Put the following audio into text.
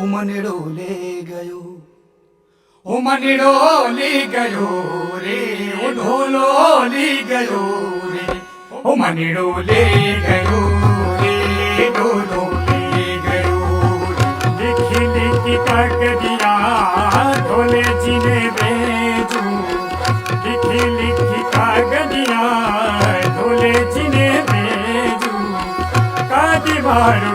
मनड़ो ले गयो, ओ मनड़ो ले गयो रे, ओ ढोलो ले गयो रे, ओ मनड़ो ले गयो रे, ढोलो ले गयो। लिखी लिखी कागदिया ढोले जी ने भेजू, लिखी लिखी कागदिया ढोले जी ने भेजू, कादी बार